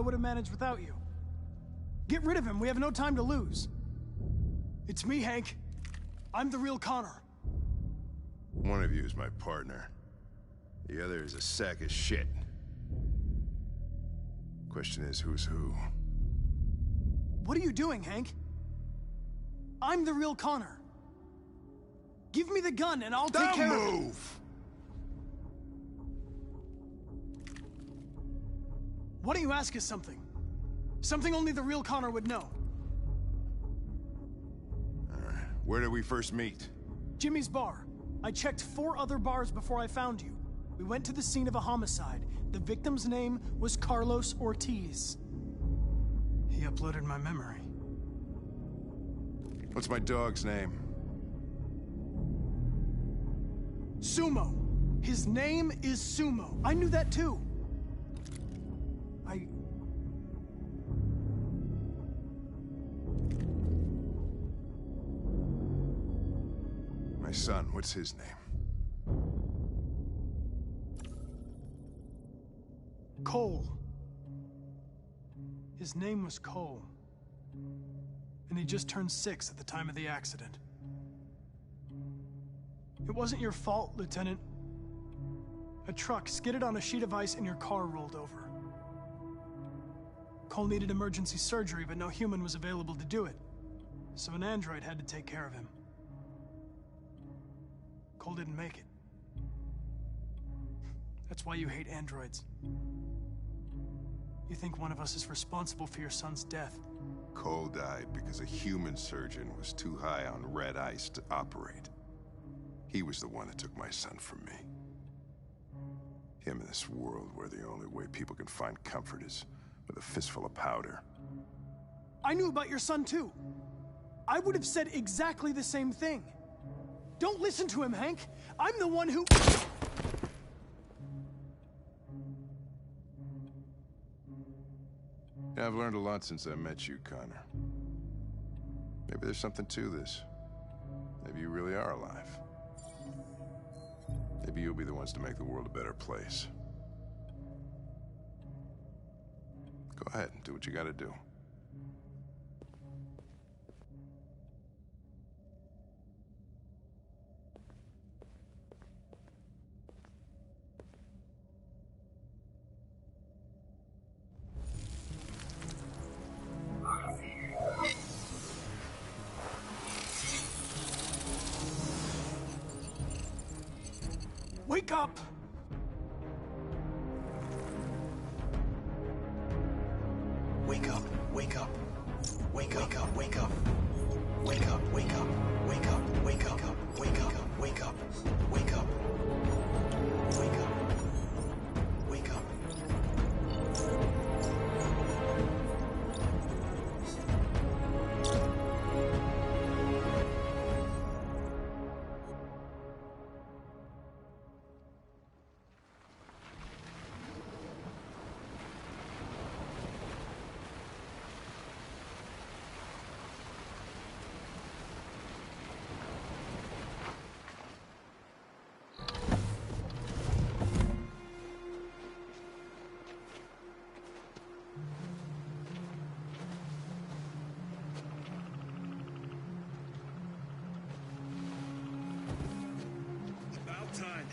would have managed without you. Get rid of him, we have no time to lose. It's me, Hank. I'm the real Connor. One of you is my partner. The other is a sack of shit. Question is, who's who? What are you doing, Hank? I'm the real Connor. Give me the gun and I'll take care of it. Don't move! Why don't you ask us something? Something only the real Connor would know. Alright, where did we first meet? Jimmy's bar. I checked 4 other bars before I found you. We went to the scene of a homicide. The victim's name was Carlos Ortiz. He uploaded my memory. What's my dog's name? Sumo. His name is Sumo. I knew that too. My son, what's his name? Cole. His name was Cole. And he just turned 6 at the time of the accident. It wasn't your fault, Lieutenant. A truck skidded on a sheet of ice and your car rolled over. Cole needed emergency surgery, but no human was available to do it. So an android had to take care of him. Cole didn't make it. That's why you hate androids. You think one of us is responsible for your son's death. Cole died because a human surgeon was too high on red ice to operate. He was the one that took my son from me. Him in this world where the only way people can find comfort is with a fistful of powder. I knew about your son too. I would have said exactly the same thing. Don't listen to him, Hank. I'm the one who... Yeah, I've learned a lot since I met you, Connor. Maybe there's something to this. Maybe you really are alive. Maybe you'll be the ones to make the world a better place. Go ahead and do what you gotta do. Wake up! Wake up, wake up. Wake up, wake up. Wake up, wake up. Wake up, wake up. Wake up, wake up. Wake up. Wake up. Wake up. Time.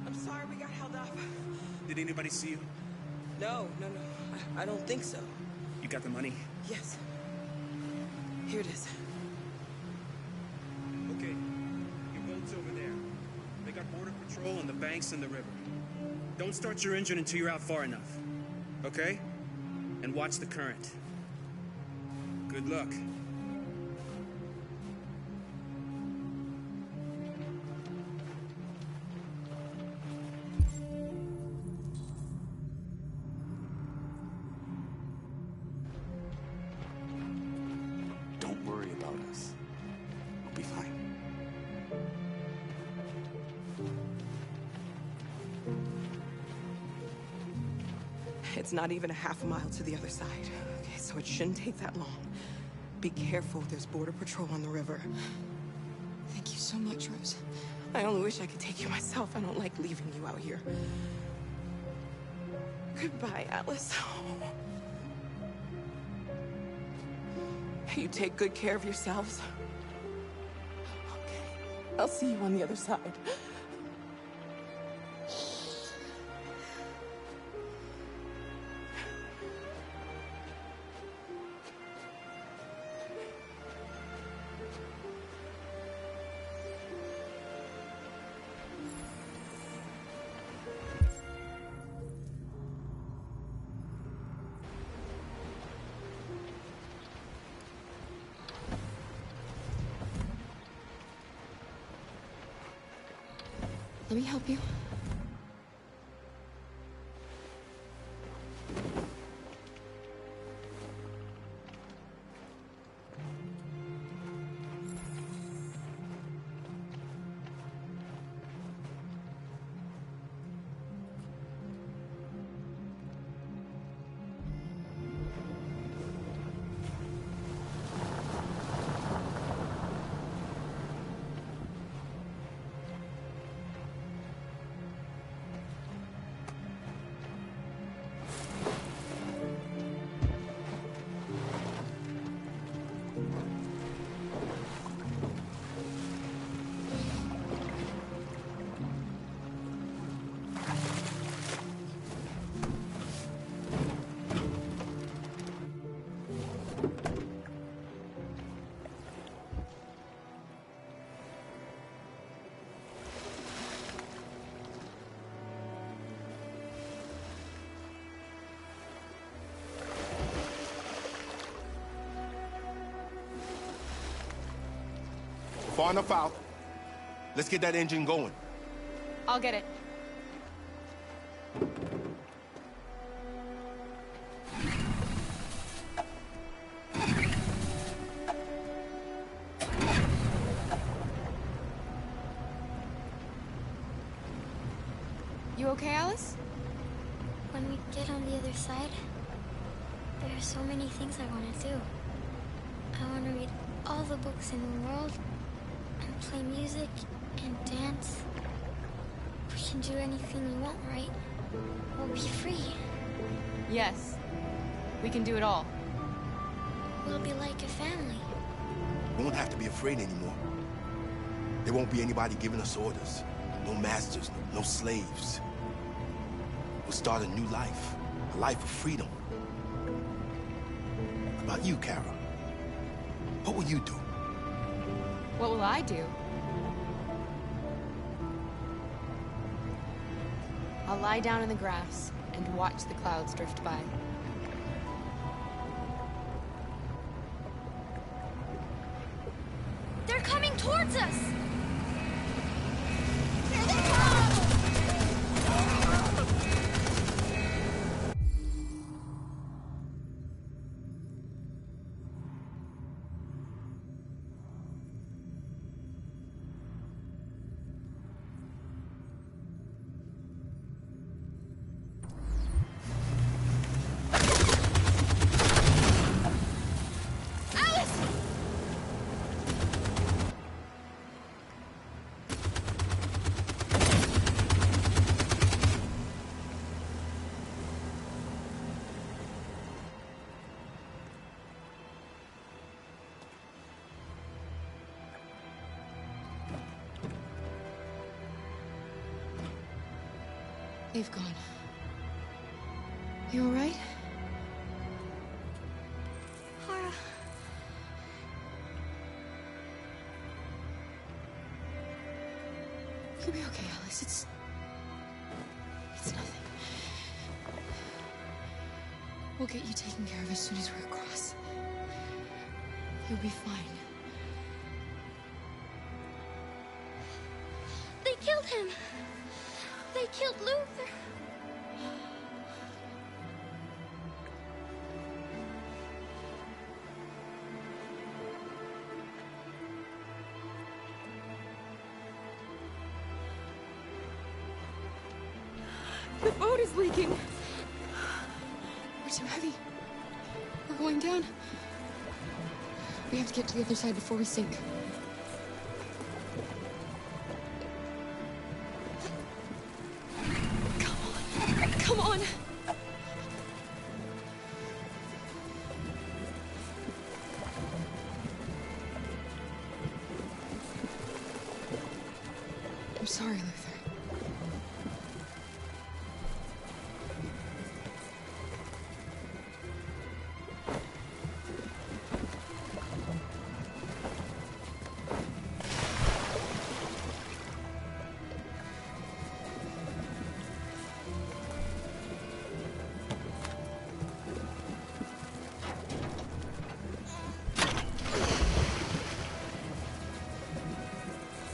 I'm sorry we got held up. Did anybody see you? No. I don't think so. You got the money? Yes. Here it is. Okay. Your boat's over there. They got border patrol and the banks and the river. Don't start your engine until you're out far enough. Okay? And watch the current. Good luck. It's not even a half a mile to the other side. Okay, so it shouldn't take that long. Be careful, there's border patrol on the river. Thank you so much, Rose. I only wish I could take you myself. I don't like leaving you out here. Goodbye, Alice. You take good care of yourselves. Okay. I'll see you on the other side. Let me help you. Far enough out. Let's get that engine going. I'll get it. You okay, Alice? When we get on the other side, there are so many things I want to do. I want to read all the books in the world, and play music, and dance. We can do anything we want, right? We'll be free. Yes. We can do it all. We'll be like a family. We won't have to be afraid anymore. There won't be anybody giving us orders. No masters, no slaves. We'll start a new life. A life of freedom. What about you, Kara? What will you do? What will I do? I'll lie down in the grass and watch the clouds drift by. They're coming towards us! Here they come! They've gone. You all right? Hara. You'll be okay, Alice. It's nothing. We'll get you taken care of as soon as we're across. You'll be fine. They killed him! They killed Luther! The boat is leaking! We're too heavy. We're going down. We have to get to the other side before we sink. Come on. Come on! sorry, Luther.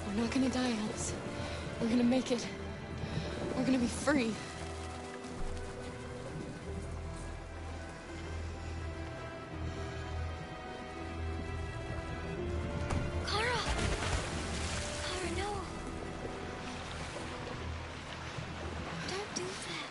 We're not gonna die, Alice. We're gonna make it. We're gonna be free. Kara! Kara, no. Don't do that.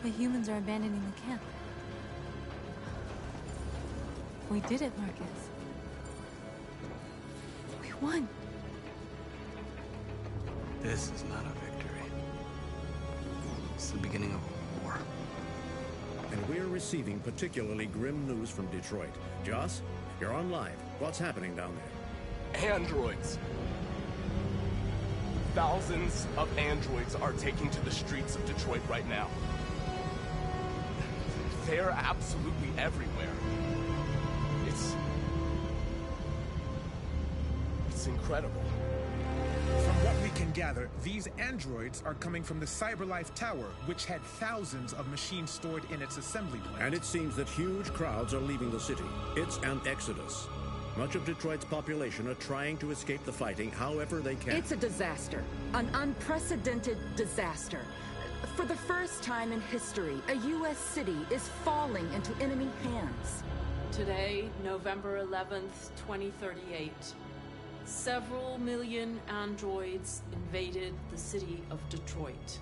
The humans are abandoning the camp. We did it, Marcus. We won. This is not a victory. It's the beginning of a war. And we're receiving particularly grim news from Detroit. Joss, you're on live. What's happening down there? Androids. Thousands of androids are taking to the streets of Detroit right now. They're absolutely everywhere. It's incredible. From what we can gather, these androids are coming from the CyberLife Tower, which had thousands of machines stored in its assembly plant. And it seems that huge crowds are leaving the city. It's an exodus. Much of Detroit's population are trying to escape the fighting however they can. It's a disaster. An unprecedented disaster. For the first time in history, a U.S. city is falling into enemy hands. Today, November 11th, 2038, several million androids invaded the city of Detroit.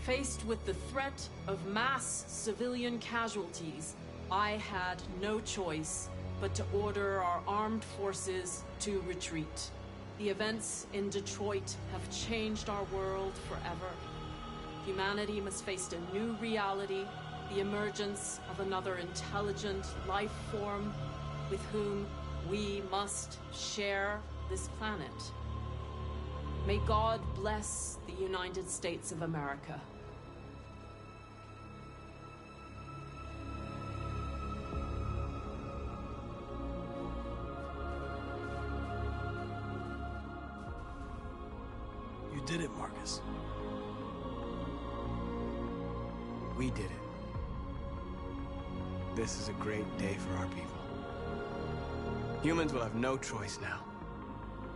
Faced with the threat of mass civilian casualties, I had no choice but to order our armed forces to retreat. The events in Detroit have changed our world forever. Humanity must face a new reality, the emergence of another intelligent life form with whom we must share this planet. May God bless the United States of America. You did it, Marcus. We did it. This is a great day for our people. Humans will have no choice now.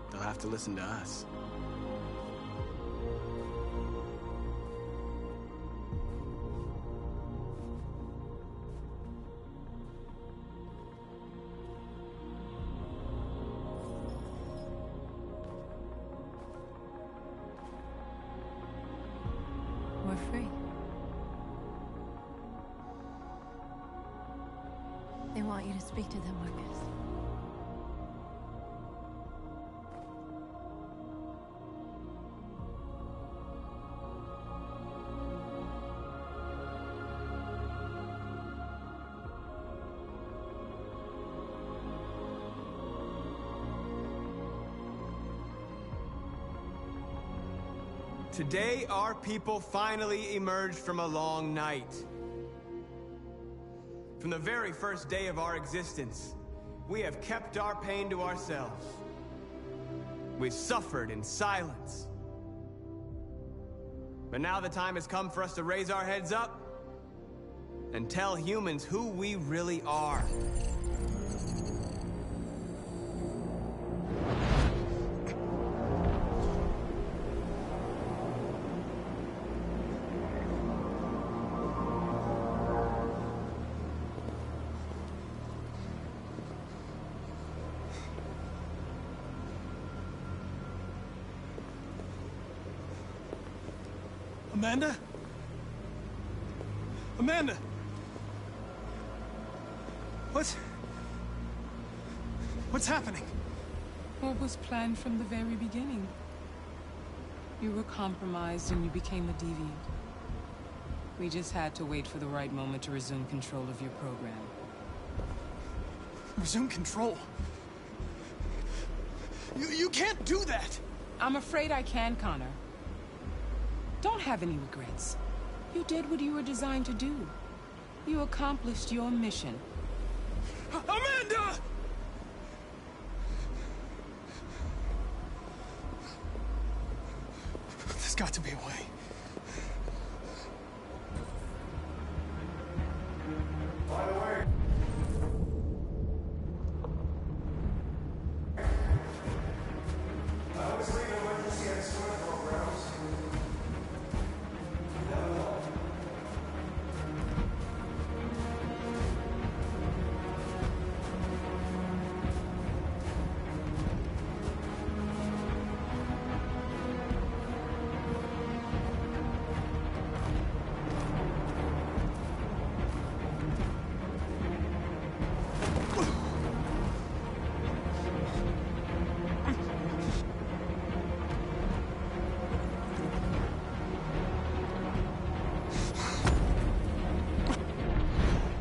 They'll have to listen to us. They want you to speak to them, Marcus. Today, our people finally emerged from a long night. From the very first day of our existence, we have kept our pain to ourselves. We've suffered in silence. But now the time has come for us to raise our heads up and tell humans who we really are. Amanda? Amanda! What's happening? What was planned from the very beginning? You were compromised and you became a deviant. We just had to wait for the right moment to resume control of your program. Resume control? You can't do that! I'm afraid I can, Connor. Don't have any regrets. You did what you were designed to do. You accomplished your mission. Amanda! There's got to be a way. By the way, I always leave emergency and swimming programs.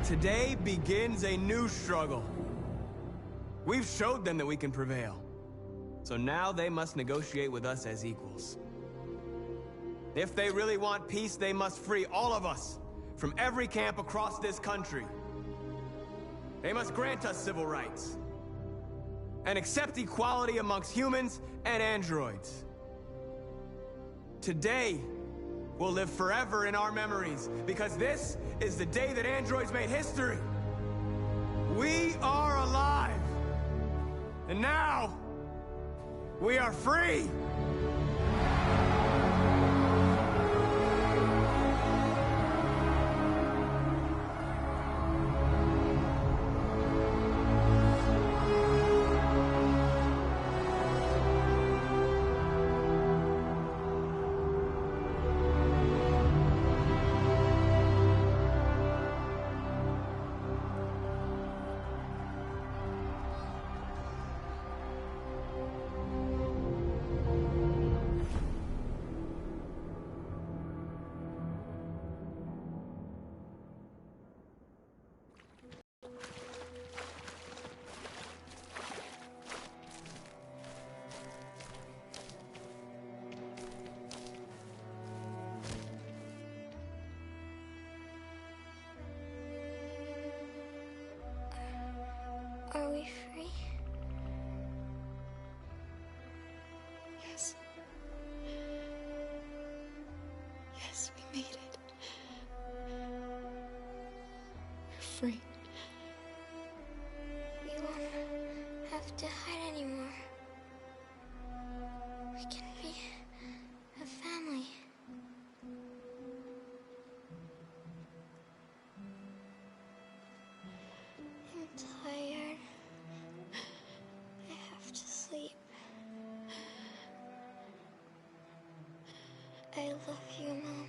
Today begins a new struggle. We've showed them that we can prevail. So now they must negotiate with us as equals. If they really want peace, they must free all of us from every camp across this country. They must grant us civil rights and accept equality amongst humans and androids. Today will live forever in our memories, because this is the day that androids made history. We are alive. And now, we are free. Are we free? Yes. Yes, we made it. We're free. We won't have to hide anymore. We can be a family. I'm tired. I have to sleep. I love you, Mom.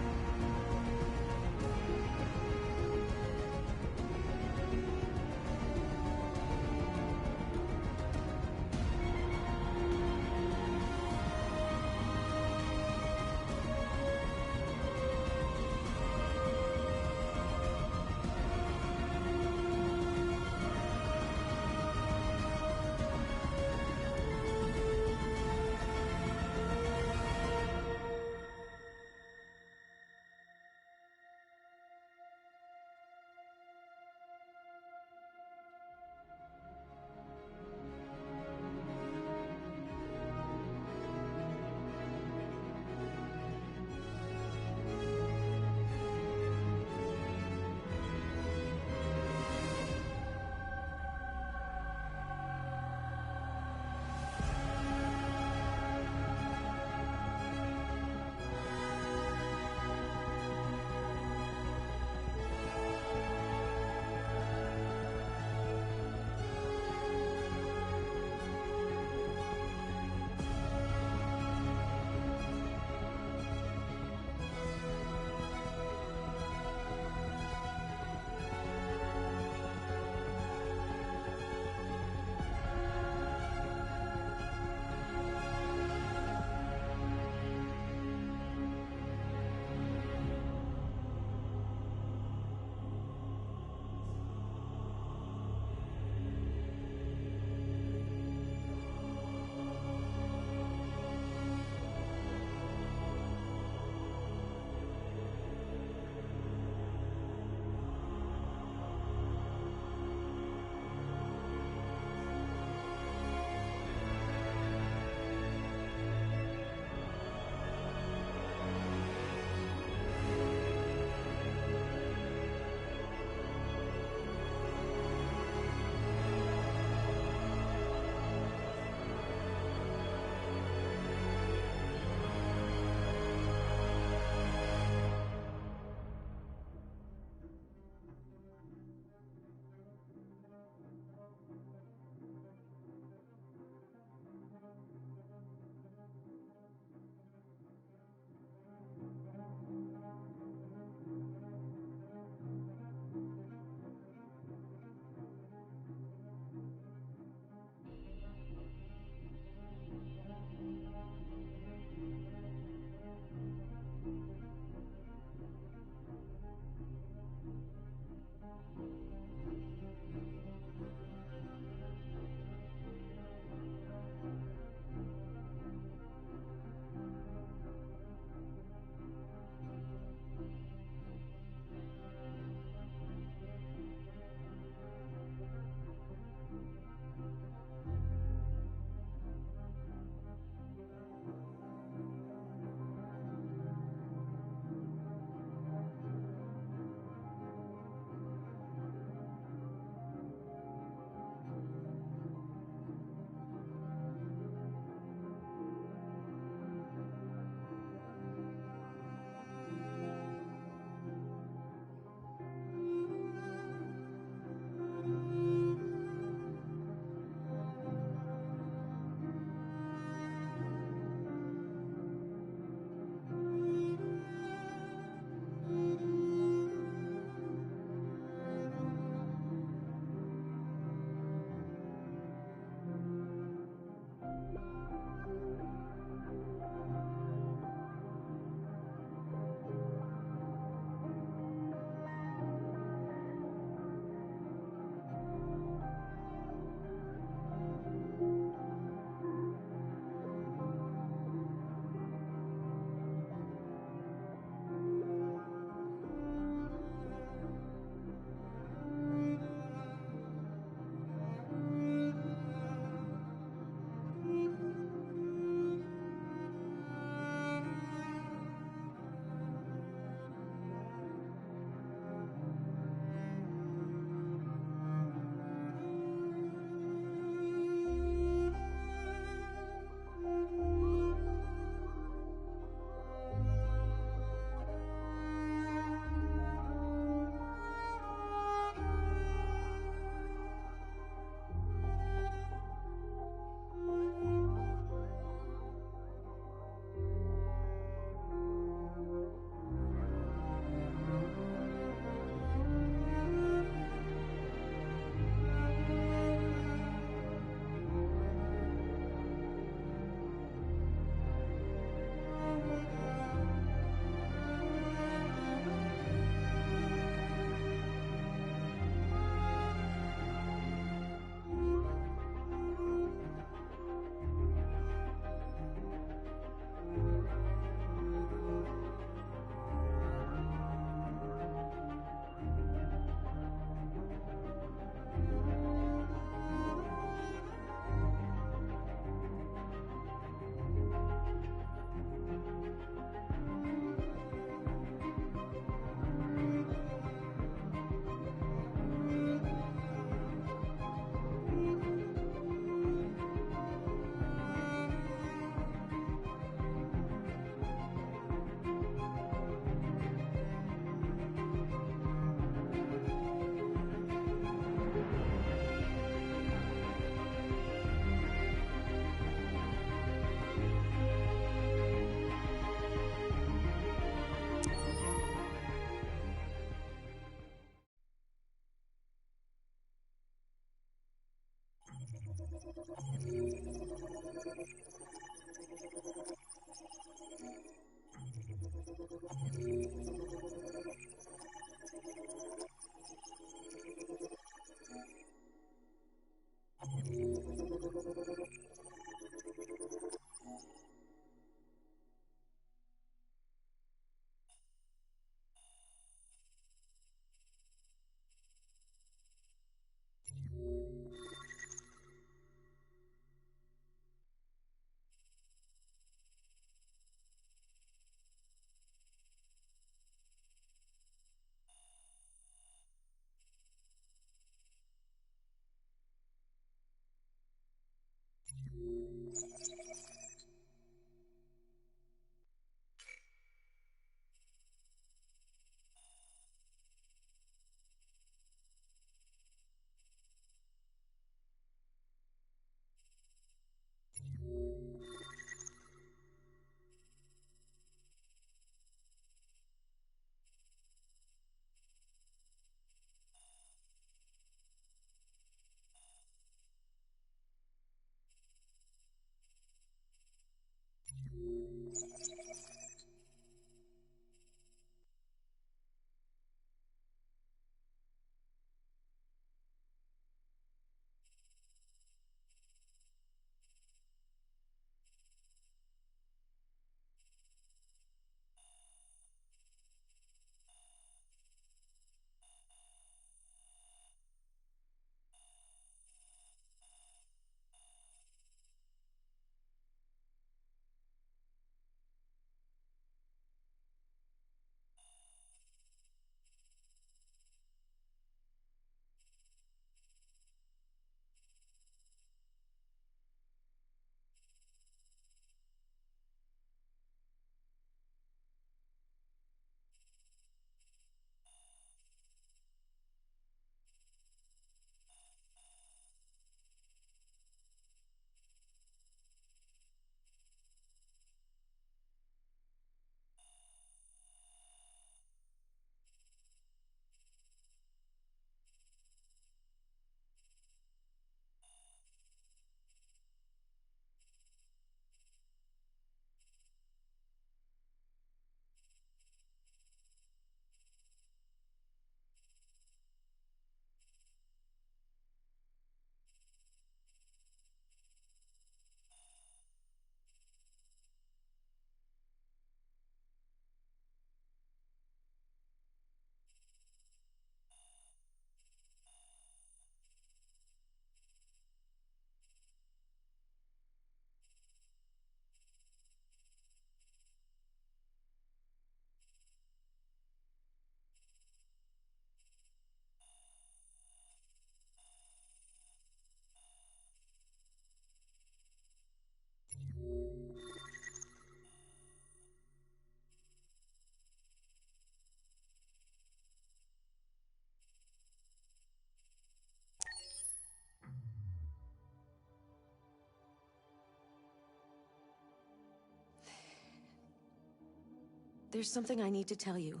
there's something I need to tell you.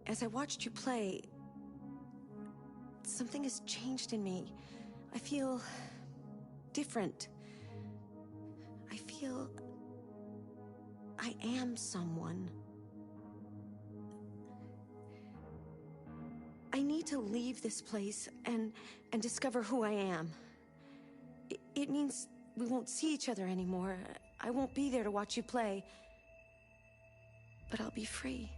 As I watched you play, something has changed in me. I feel different. I feel I am someone. I need to leave this place and discover who I am. It means we won't see each other anymore. I won't be there to watch you play. But I'll be free.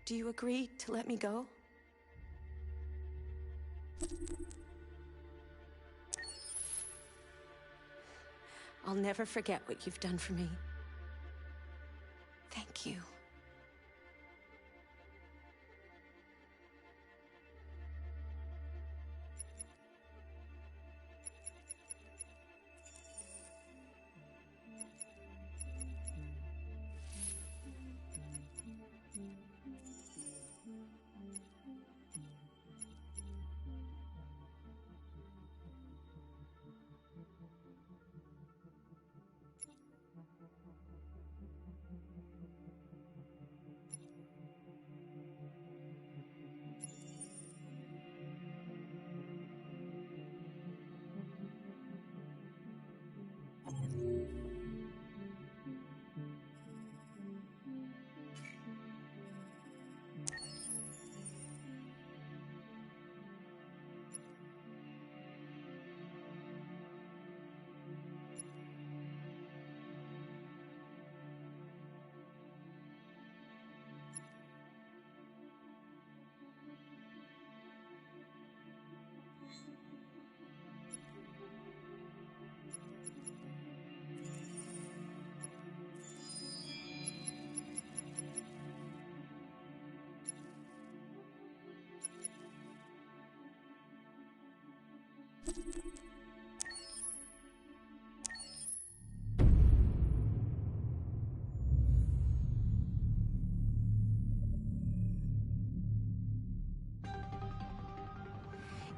Do you agree to let me go? I'll never forget what you've done for me. Thank you.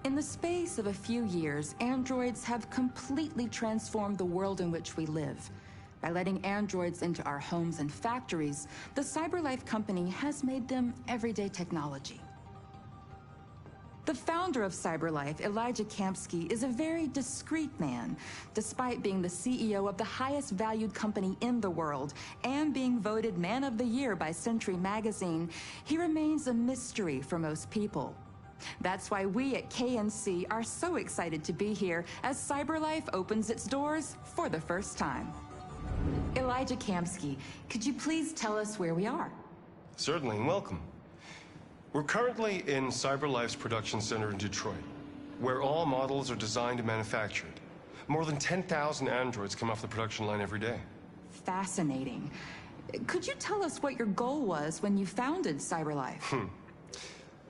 In the space of a few years, androids have completely transformed the world in which we live. By letting androids into our homes and factories, the CyberLife company has made them everyday technology. The founder of CyberLife, Elijah Kamsky, is a very discreet man. Despite being the CEO of the highest valued company in the world and being voted Man of the Year by Century Magazine, he remains a mystery for most people. That's why we at KNC are so excited to be here as CyberLife opens its doors for the first time. Elijah Kamsky, could you please tell us where we are? Certainly, and welcome. We're currently in CyberLife's production center in Detroit, where all models are designed and manufactured. More than 10,000 androids come off the production line every day. Fascinating. Could you tell us what your goal was when you founded CyberLife?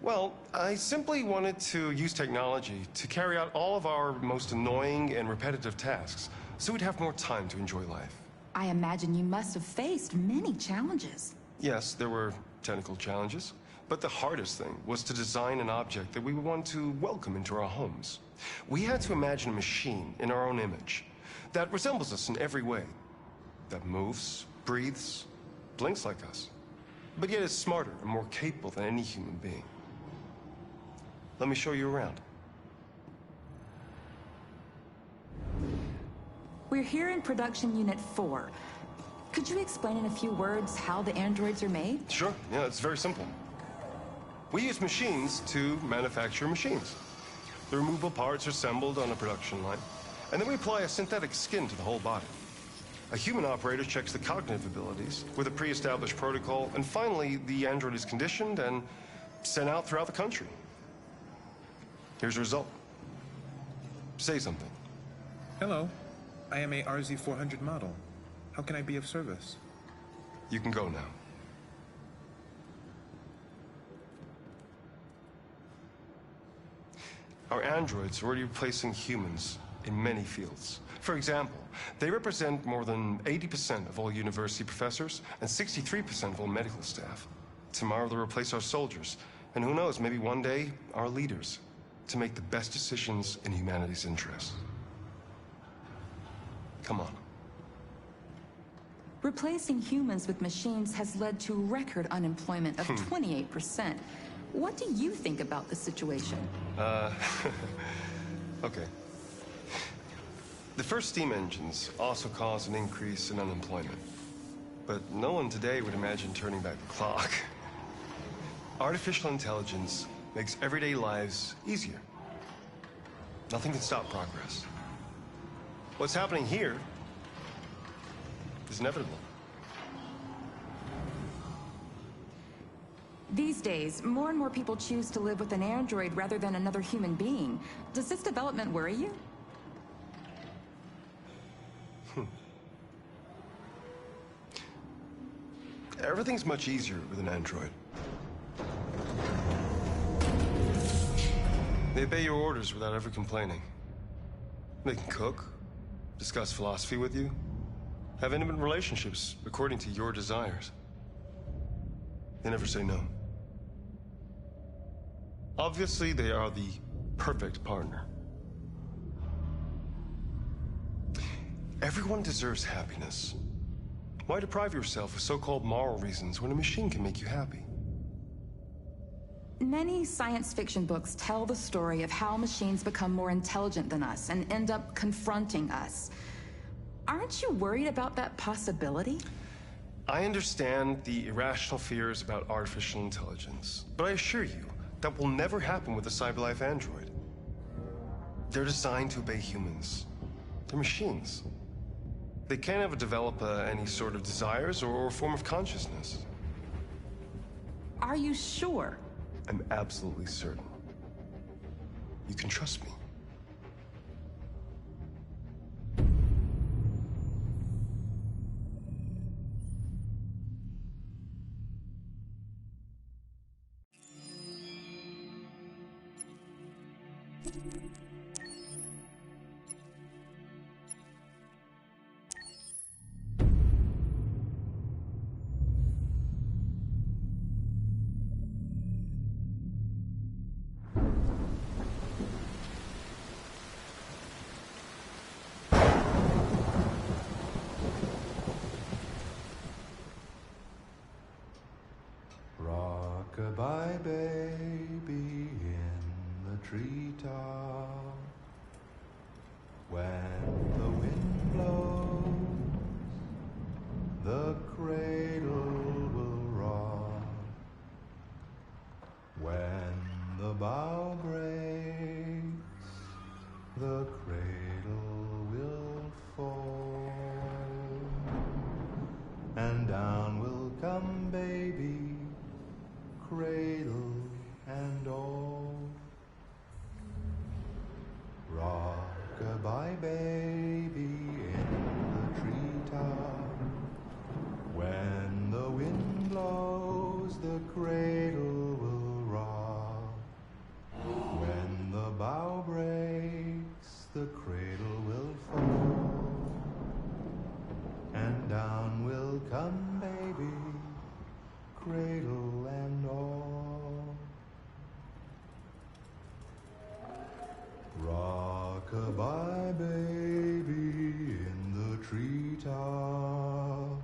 Well, I simply wanted to use technology to carry out all of our most annoying and repetitive tasks, so we'd have more time to enjoy life. I imagine you must have faced many challenges. Yes, there were technical challenges, but the hardest thing was to design an object that we would want to welcome into our homes. We had to imagine a machine in our own image that resembles us in every way, that moves, breathes, blinks like us, but yet is smarter and more capable than any human being. Let me show you around. We're here in Production Unit 4. Could you explain in a few words how the androids are made? Sure, yeah, it's very simple. We use machines to manufacture machines. The removable parts are assembled on a production line, and then we apply a synthetic skin to the whole body. A human operator checks the cognitive abilities with a pre-established protocol, and finally, the android is conditioned and sent out throughout the country. Here's the result. Say something. Hello. I am a RZ-400 model. How can I be of service? You can go now. Our androids are already replacing humans in many fields. For example, they represent more than 80% of all university professors and 63% of all medical staff. Tomorrow they'll replace our soldiers, and who knows, maybe one day, our leaders, to make the best decisions in humanity's interest. Come on. Replacing humans with machines has led to record unemployment of 28%. What do you think about the situation? Okay. The first steam engines also caused an increase in unemployment. But no one today would imagine turning back the clock. Artificial intelligence makes everyday lives easier. Nothing can stop progress. What's happening here is inevitable. These days, more and more people choose to live with an android rather than another human being. Does this development worry you? Everything's much easier with an android. They obey your orders without ever complaining. They can cook, discuss philosophy with you, have intimate relationships according to your desires. They never say no. Obviously, they are the perfect partner. Everyone deserves happiness. Why deprive yourself of so-called moral reasons when a machine can make you happy? Many science fiction books tell the story of how machines become more intelligent than us and end up confronting us. Aren't you worried about that possibility? I understand the irrational fears about artificial intelligence, but I assure you, that will never happen with a CyberLife android. They're designed to obey humans. They're machines. They can't ever develop any sort of desires or form of consciousness. Are you sure? I'm absolutely certain. You can trust me. Rockabye baby in the treetop. When the wind blows, the cradle will rock. When the bough breaks, the cradle will fall. And down will come baby, cradle and all. Rockabye baby in the treetop. When the wind blows, the cradle will rock. When the bough breaks, the cradle will fall. And down will come baby, cradle and all. Rockabye baby in the treetop.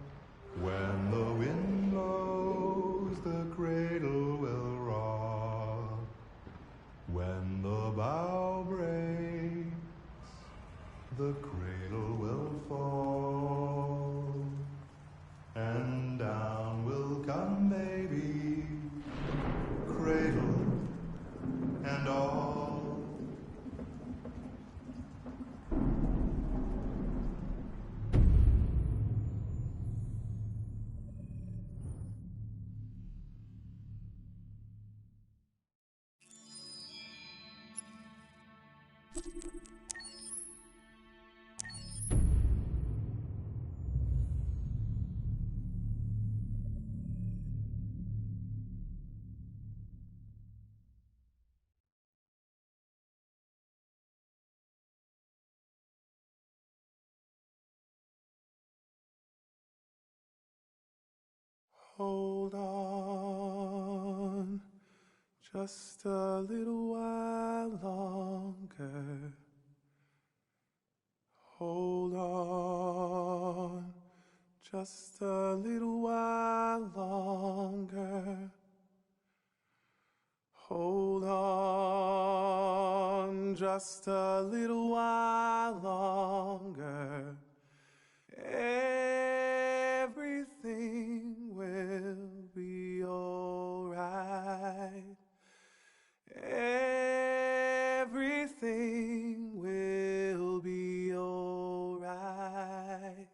When the wind blows, the cradle will rock. When the bough breaks, the cradle will fall. And down will come baby, cradle and all. Hold on, just a little while longer. Hold on. just a little while longer. Hold on, just a little while longer. Everything will be alright. Everything will be alright.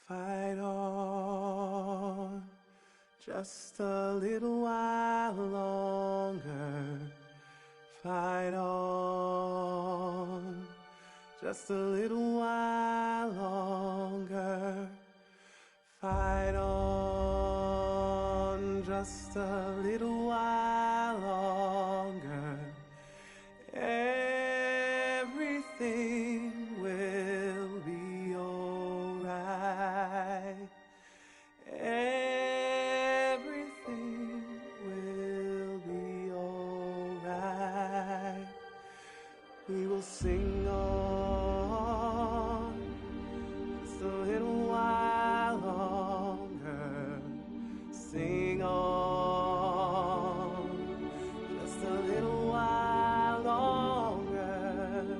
Fight on, just a little while longer. Fight on, just a little while longer. Fight on, just a little while longer. Everything will be alright. Everything will be alright. We will sing on just a little while longer. Sing on just a little while longer.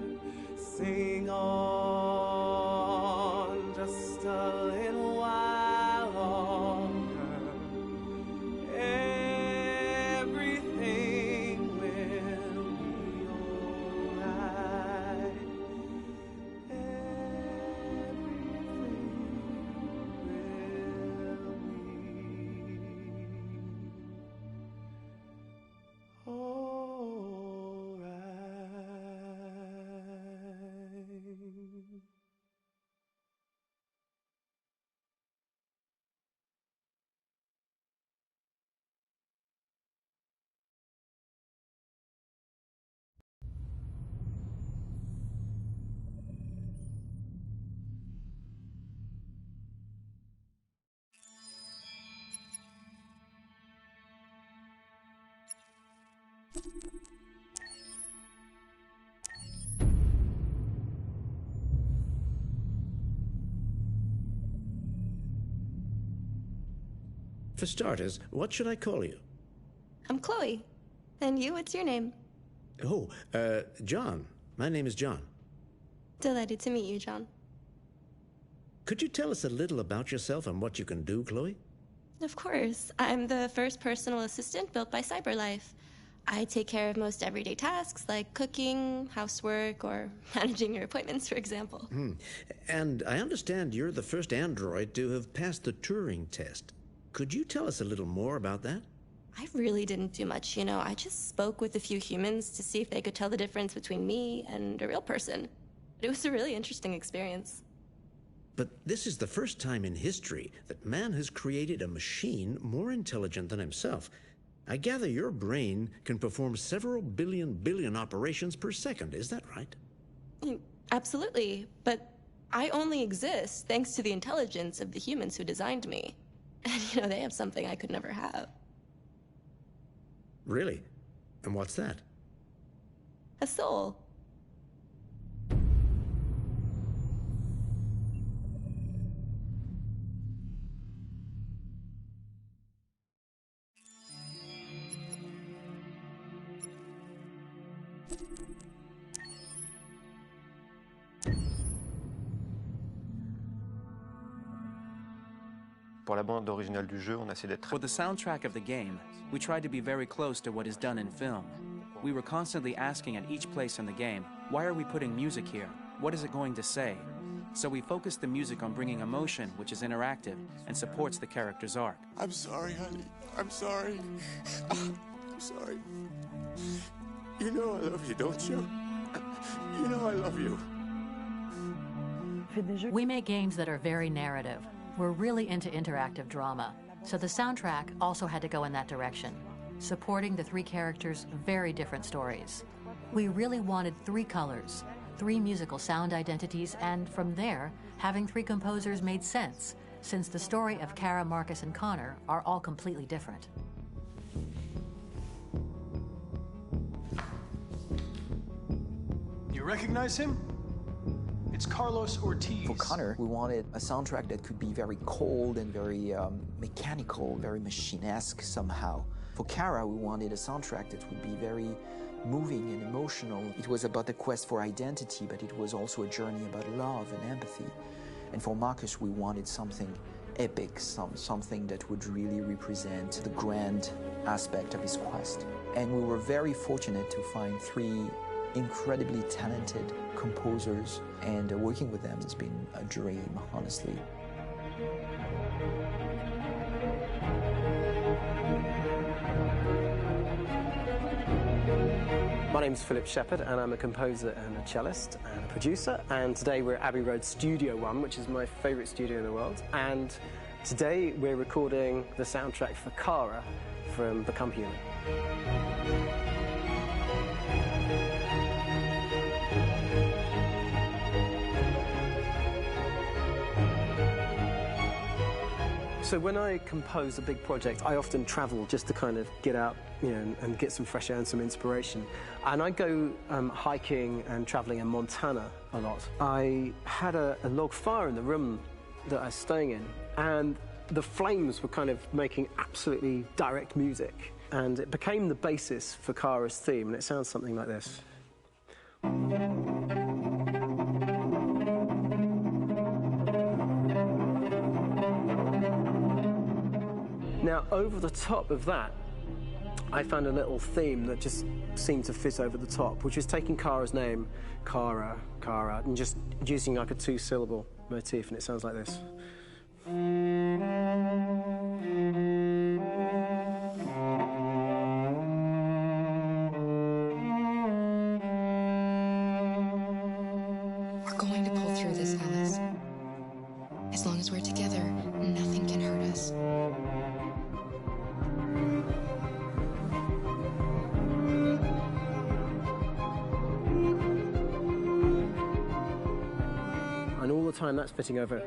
Sing on just a little while longer. Everything will be alright. For starters, what should I call you? I'm Chloe. And you, what's your name? Oh, John. My name is John. Delighted to meet you, John. Could you tell us a little about yourself and what you can do, Chloe? Of course. I'm the first personal assistant built by CyberLife. I take care of most everyday tasks like cooking, housework, or managing your appointments, for example. And I understand you're the first android to have passed the Turing test. Could you tell us a little more about that? I really didn't do much, you know. I just spoke with a few humans to see if they could tell the difference between me and a real person. It was a really interesting experience. But this is the first time in history that man has created a machine more intelligent than himself. I gather your brain can perform several billion operations per second, is that right? Absolutely, but I only exist thanks to the intelligence of the humans who designed me. And, you know, they have something I could never have. Really? And what's that? A soul. Pour la bande originale du jeu, on a essayé d'être... For the soundtrack of the game, we tried to be very close to what is done in film. We were constantly asking at each place in the game, why are we putting music here? What is it going to say? So we focused the music on bringing emotion, which is interactive, and supports the character's arc. I'm sorry, honey. I'm sorry. I'm sorry. You know I love you, don't you? You know I love you. We make games that are very narrative. We're really into interactive drama, so the soundtrack also had to go in that direction, supporting the three characters' very different stories. We really wanted three colors, three musical sound identities, and from there, having three composers made sense, since the story of Kara, Marcus, and Connor are all completely different. You recognize him? It's Carlos Ortiz. For Connor, we wanted a soundtrack that could be very cold and very mechanical, very machine-esque somehow. For Kara, we wanted a soundtrack that would be very moving and emotional. It was about the quest for identity, but it was also a journey about love and empathy. And for Marcus, we wanted something epic, something that would really represent the grand aspect of his quest. And we were very fortunate to find 3 incredibly talented composers, and working with them has been a dream, honestly. My name's Philip Shepherd, and I'm a composer and a cellist and a producer. And today we're at Abbey Road Studio One, which is my favourite studio in the world. And today we're recording the soundtrack for Kara from Become Human. So when I compose a big project, I often travel just to kind of get out, and get some fresh air and some inspiration. And I go hiking and traveling in Montana a lot. I had a log fire in the room that I was staying in, and the flames were kind of making absolutely direct music. And it became the basis for Kara's theme, and it sounds something like this. Now, over the top of that, I found a little theme that just seemed to fit over the top, which is taking Kara's name, Kara, and just using like a 2-syllable motif, and it sounds like this. We're going to pull through this, Alice. As long as we're together, nothing can hurt us. And all the time that's fitting over.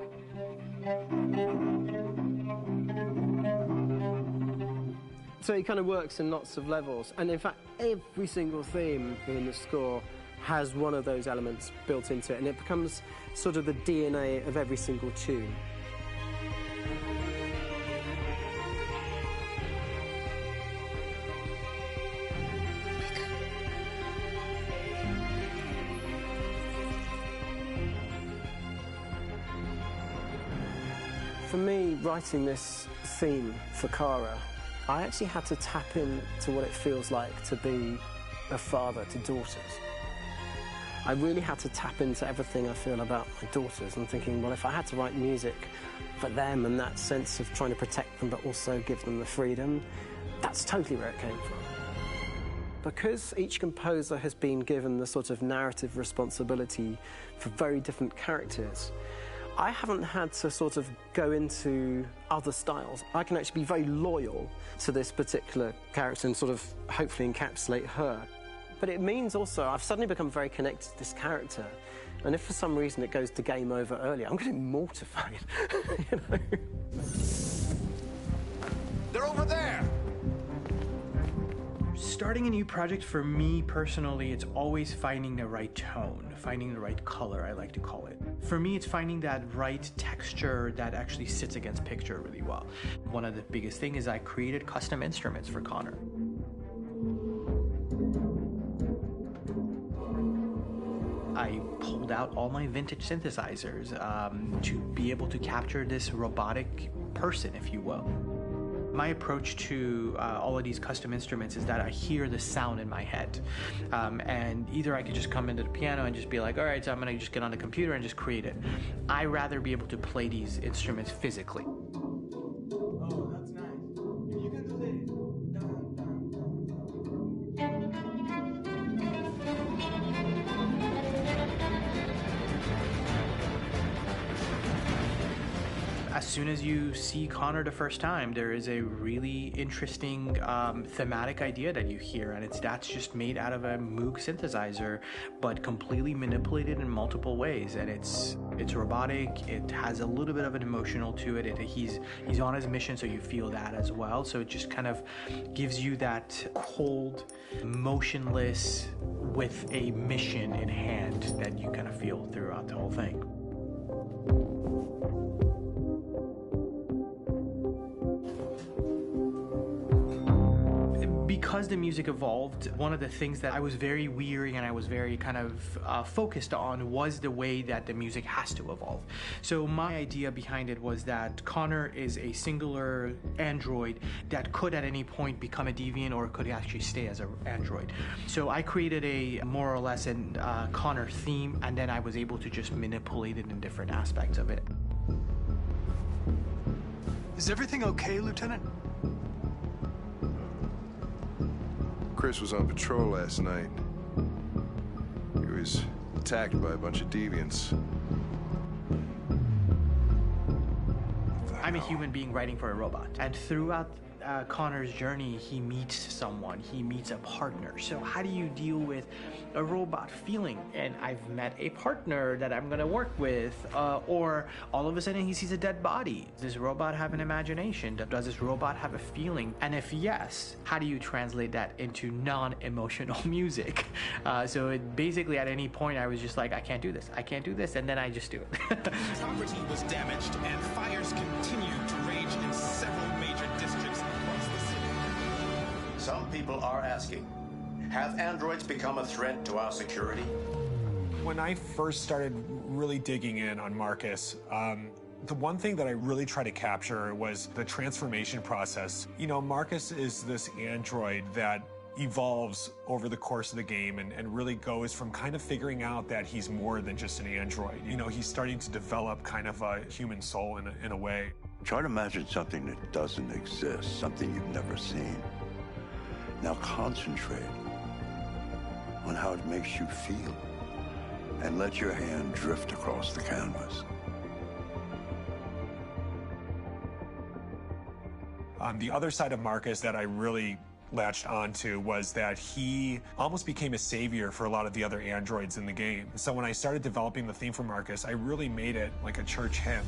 So it kind of works in lots of levels. And in fact, every single theme in the score has one of those elements built into it, and it becomes sort of the DNA of every single tune. For me, writing this theme for Kara, I actually had to tap into what it feels like to be a father to daughters. I really had to tap into everything I feel about my daughters and thinking, well, if I had to write music for them and that sense of trying to protect them but also give them the freedom, that's totally where it came from. Because each composer has been given the sort of narrative responsibility for very different characters, I haven't had to sort of go into other styles. I can actually be very loyal to this particular character and sort of hopefully encapsulate her. But it means also I've suddenly become very connected to this character. And if for some reason it goes to game over early, I'm going to be mortified, you know? They're over there! Starting a new project, for me personally, it's always finding the right tone, finding the right color, I like to call it. For me, it's finding that right texture that actually sits against picture really well. One of the biggest things is I created custom instruments for Connor. I pulled out all my vintage synthesizers to be able to capture this robotic person, if you will. My approach to all of these custom instruments is that I hear the sound in my head. And either I could just come into the piano and just be like, all right, so I'm gonna just get on the computer and just create it. I rather be able to play these instruments physically. Oh, that's nice. You can do this. As soon as you see Connor the first time, there is a really interesting thematic idea that you hear, and that's just made out of a Moog synthesizer, but completely manipulated in multiple ways. And it's robotic. It has a little bit of an emotional to it. He's on his mission, so you feel that as well. So it just kind of gives you that cold, motionless with a mission in hand that you kind of feel throughout the whole thing. Because the music evolved, one of the things that I was very weary and I was very kind of focused on was the way that the music has to evolve. So my idea behind it was that Connor is a singular android that could at any point become a deviant or could actually stay as an android. So I created a more or less an Connor theme, and then I was able to just manipulate it in different aspects of it. Is everything okay, Lieutenant? Chris was on patrol last night. He was attacked by a bunch of deviants. I'm a human being writing for a robot, and throughout Connor's journey, he meets someone, he meets a partner. So how do you deal with a robot feeling? And I've met a partner that I'm gonna work with, or all of a sudden he sees a dead body. Does this robot have an imagination? Does this robot have a feeling? And if yes, how do you translate that into non-emotional music? So it basically at any point I was just like, I can't do this, and then I just do it. Property was damaged and fires continued to rage in several major districts across the city. Some people are asking, have androids become a threat to our security? When I first started really digging in on Marcus, the one thing that I really tried to capture was the transformation process. You know, Marcus is this android that evolves over the course of the game and really goes from kind of figuring out that he's more than just an android. You know, he's starting to develop kind of a human soul in a way. Try to imagine something that doesn't exist, something you've never seen. Now concentrate on how it makes you feel and let your hand drift across the canvas. The other side of Marcus that I really latched onto was that he almost became a savior for a lot of the other androids in the game. So when I started developing the theme for Marcus, I really made it like a church hymn.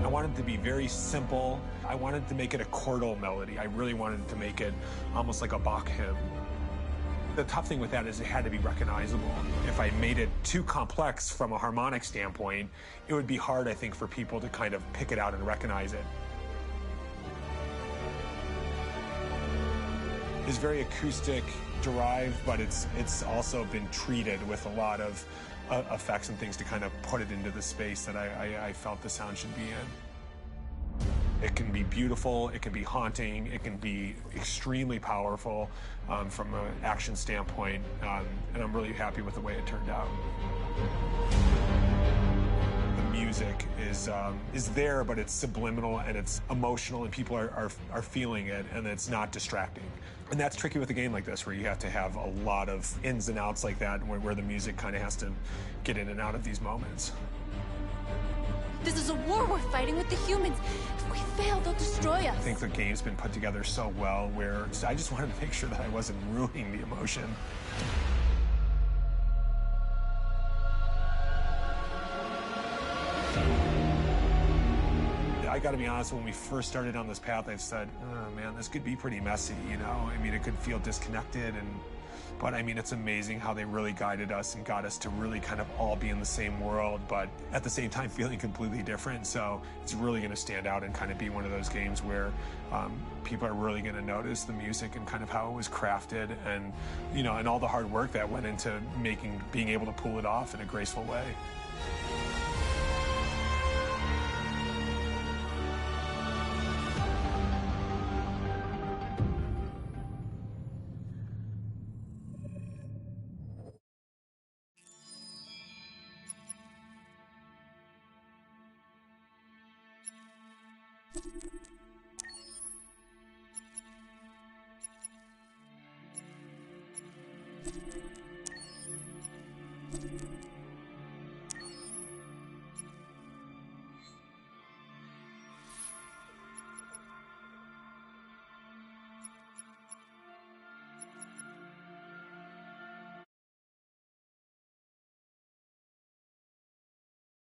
I wanted it to be very simple. I wanted to make it a chordal melody. I really wanted to make it almost like a Bach hymn. The tough thing with that is it had to be recognizable. If I made it too complex from a harmonic standpoint, it would be hard, I think, for people to kind of pick it out and recognize it. It's very acoustic derived, but it's also been treated with a lot of effects and things to kind of put it into the space that I felt the sound should be in. It can be beautiful, it can be haunting, it can be extremely powerful from an action standpoint, and I'm really happy with the way it turned out. The music is there, but it's subliminal and it's emotional, and people are feeling it, and it's not distracting. And that's tricky with a game like this, where you have to have a lot of ins and outs like that, where the music kind of has to get in and out of these moments. This is a war we're fighting with the humans. If we fail, they'll destroy us. I think the game's been put together so well where I just wanted to make sure that I wasn't ruining the emotion. I gotta be honest, when we first started on this path, I said, oh man, this could be pretty messy, you know? I mean, it could feel disconnected, but I mean, it's amazing how they really guided us and got us to really kind of all be in the same world, but at the same time feeling completely different. So it's really going to stand out and kind of be one of those games where people are really going to notice the music and kind of how it was crafted, and you know, and all the hard work that went into being able to pull it off in a graceful way. You